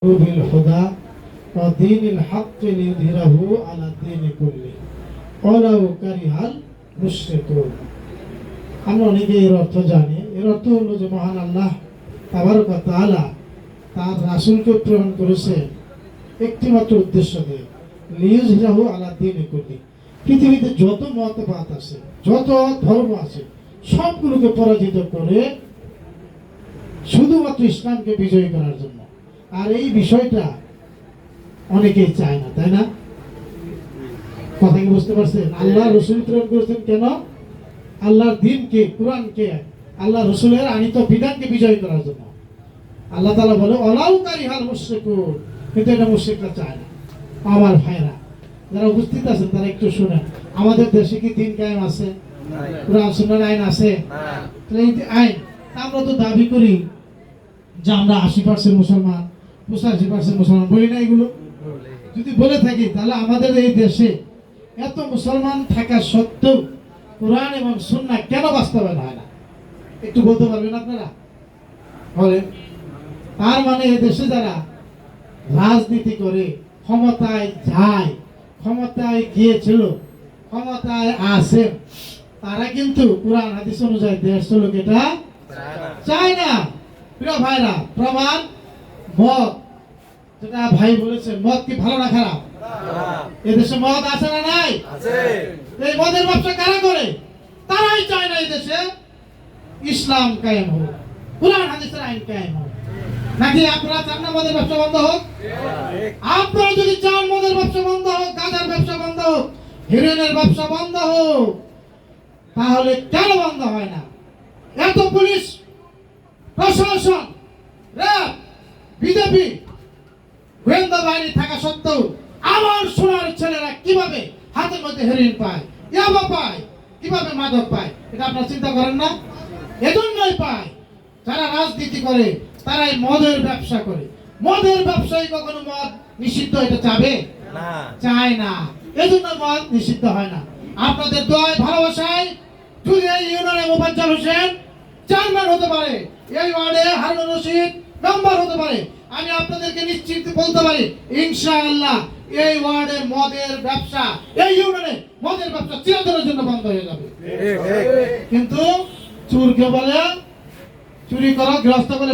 بالهدى ودين الحق ليظهره على الدين كله ولو كره المشركون। আমরা অনেকে এর অর্থ জানি। এর অর্থ হলো যে মহান আল্লাহ তাবারক ওয়া তাআলা তার রাসূলকে প্রেরণ করেছে একটি মাত্র উদ্দেশ্য দিয়ে, লিইয়ুযহিরাহু আলা দ্বীনি কুল্লি। পৃথিবীতে যত মতবাদ আছে, যত ধর্ম আছে, সবগুলোকে পরাজিত করে শুধুমাত্র ইসলামকে বিজয়ী করার জন্য। আর এই বিষয়টা অনেকেই চায় না, তাই না? কথা কি বুঝতে পারছেন? আল্লাহ রসুল প্রেরণ করেছেন কেন? আল্লাহর দ্বীনকে, কোরআনকে, আল্লাহ রসুলের আনিত বিধানকে বিজয় করার জন্য। আল্লাহ তাআলা বলে ওয়ালাউ কারিহাল মুশরিকুন, কিন্তু এটা মুশরিকরা চায় না। আমার ভাইরা যারা উপস্থিত আছেন তারা একটু শুনেন, আমাদের দেশে কি দ্বীন কায়েম আছে? কোরআন সুন্নাহর আইন আছে? এই আইন আমরা তো দাবি করি যে আমরা 80% মুসলমান, 85% মুসলমান, বলি না? এগুলো যদি বলে থাকি তাহলে আমাদের এই দেশে এত মুসলমান থাকা সত্ত্বেও কোরআন এবং সুন্নাহ কেন বাস্তবায়ন হয় না? একটু বলতে পারবেন আপনারা? বলেন। তার মানে এই দেশে যারা রাজনীতি করে, ক্ষমতায় যায়, ক্ষমতায় গিয়েছিল, ক্ষমতায় আছে, তারা কিন্তু কোরআন হাদিস অনুযায়ী দেশ চলুক এটা চায় না। প্রিয় ভাইরা, প্রমাণ মদ, যেটা ভাই বলেছে, মদ কি ভালো না খারাপ? এদেশে মদ আছে না নাই? এই মদের ব্যবসা কারা করে? তারাই চায় না এই দেশে ইসলাম কায়েম হোক, কোরআন হাদিসের আইন কায়েম হোক। নাকি আপনারা চান না মদের ব্যবসা বন্ধ হোক? আপনারা যদি চান মদের ব্যবসা বন্ধ হোক, গাঁজার ব্যবসা বন্ধ হোক, হেরোইনের ব্যবসা বন্ধ হোক, তাহলে কেন বন্ধ হয় না? এত পুলিশ প্রশাসন, র্যাব, বিজেপি, গোয়েন্দা বাহিনী থাকা সত্ত্বেও আমার সোনার ছেলেরা কিভাবে হাতের মধ্যে হেরোইন পায়, ইয়াবা পায়, কিভাবে মাদক পায়, এটা আপনারা চিন্তা করেন না? এজন্যই পায় যারা রাজনীতি করে, তারাই মদের ব্যবসা করে। মদের ব্যবসায়ী কখনো মদ নিষিদ্ধ এটা চাবে না, চায় না, এজন্য মদ নিষিদ্ধ হয় না। আপনাদের দোয়ায় ভালোবাসায় যদি এই ইউনিয়নে মোফাজ্জল হোসেন চেয়ারম্যান হতে পারে, এই ওয়ার্ডে হারুন রশিদ মেম্বার হতে পারে, আমি আপনাদেরকে নিশ্চিত বলতে পারি ইনশাআল্লাহ এই ওয়ার্ডে মদের ব্যবসা, এই ইউনিয়নে মদের ব্যবসা চিরদিনের জন্য বন্ধ হয়ে যাবে। কিন্তু চোরকে বলে চুরি করো, গৃহস্থ বলে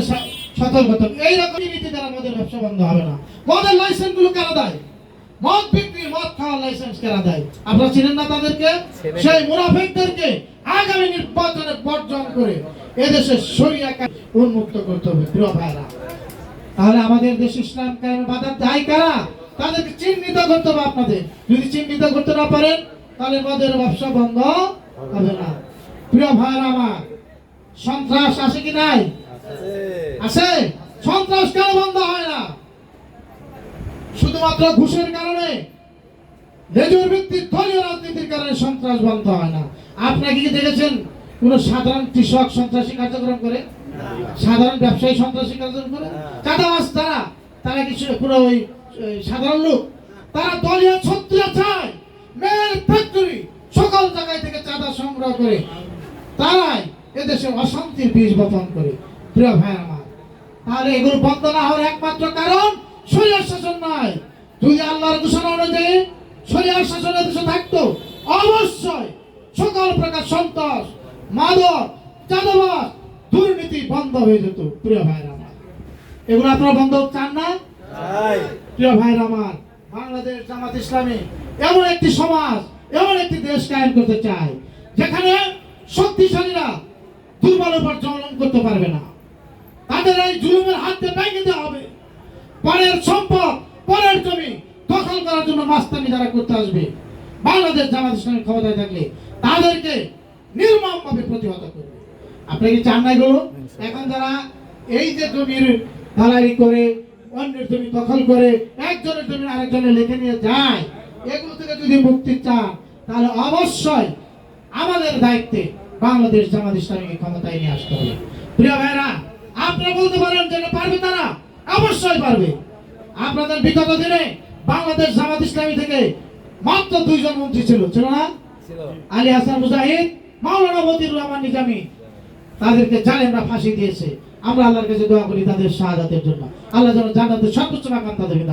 সতর্ক থাকো, এইরকম নীতি দ্বারা মদের ব্যবসা বন্ধ হবে না। মদের লাইসেন্স গুলো কারা দেয়? মদ বিক্রি, মদ খাওয়ার লাইসেন্স কারা দেয়? আপনারা চিনেন না তাদেরকে? সেই মুনাফিকদেরকে আগামী নির্বাচনে বর্জন করে এদেশের শরিয়া উন্মুক্ত করতে হবে। প্রিয় ভাইরা, তাহলে আমাদের দেশে ইসলাম কায়েমে বাধা দেয় কারা? তাদেরকে চিহ্নিত করতে হবে আপনাদের। যদি চিহ্নিত করতে না পারেন তাহলে মদের ব্যবসা বন্ধ হবে না। প্রিয় ভাইরা আমার, সন্ত্রাস আছে কি নাই? আছে। সন্ত্রাস কেন বন্ধ হয় না? শুধুমাত্র ঘুষের কারণে, লেজুর ভিত্তিক দলীয় রাজনীতির কারণে সন্ত্রাস বন্ধ হয় না। আপনারা কি দেখেছেন কোন সাধারণ কৃষক সন্ত্রাসী কার্যক্রম করে? সাধারণ ব্যবসায়ী সন্ত্রাসী কার্যক্রম করে? চাঁদাবাজ তারা কিছু পুরো ওই সাধারণ লোক, তারা দলীয় ছত্রিয়া চায়, মেল ফ্যাক্টরি সকল জায়গায় থেকে চাঁদা সংগ্রহ করে তারাই এদেশে অশান্তির বীজ বপন করে। প্রিয় ভাই আমার, তাহলে এগুলো বন্ধ না হওয়ার একমাত্র কারণ শরিয়ার শাসন নয়। যদি আল্লাহর ঘোষণা অনুযায়ী শরিয়ার শাসন দেশে থাকতো, অবশ্যই সকল প্রকার সন্ত্রাস, মাদক, চাঁদাবাজ, দুর্নীতি বন্ধ হয়ে যেত। প্রিয় ভাইরা আমার, এগুলো আপনারা বন্ধ চান না? প্রিয় ভাইরা আমার, বাংলাদেশ জামাত ইসলামী এমন একটি সমাজ, এমন একটি দেশ কায়েম করতে চায় যেখানে শক্তিশালীরা দুর্বল উপর জুলুম করতে পারবে না। তাদের এই জুলুমের হাত থেকে ভেঙে দেওয়া হবে। পরের সম্পদ, পরের জমি দখল করার জন্য মাস্তানি যারা করতে আসবে, বাংলাদেশ জামাত ইসলামী ক্ষমতায় থাকলে তাদেরকে নির্মমভাবে প্রতিহত করবে। আপনি কি চান না এগুলো? এখন যারা এই যে জমির দালালি করে, অন্যের জমি দখল করে, একজনের জমি আরেকজনের লিখে নিয়ে যায়, এগুলো থেকে যদি মুক্তি চান তাহলে অবশ্যই আমাদের দায়িত্বে বাংলাদেশ জামাত ইসলামীকে ক্ষমতায় নিয়ে আসতে হবে। প্রিয় ভাইরা, আপনারা বলতে পারেন যে পারবে, তারা অবশ্যই পারবে। আপনাদের বিগত দিনে বাংলাদেশ জামাত ইসলামী থেকে মাত্র 2 জন মন্ত্রী ছিল না? আলী হাসান মুজাহিদ, মাওলানা মতিউর রহমান নিজামী, তাদেরকে জালেমরা ফাঁসি দিয়েছে। আমরা আল্লাহর কাছে দোয়া করি তাদের শাহাদাতের জন্য। আল্লাহ যেন জান্নাতের সর্বোচ্চ মাকাম তাদেরকে দান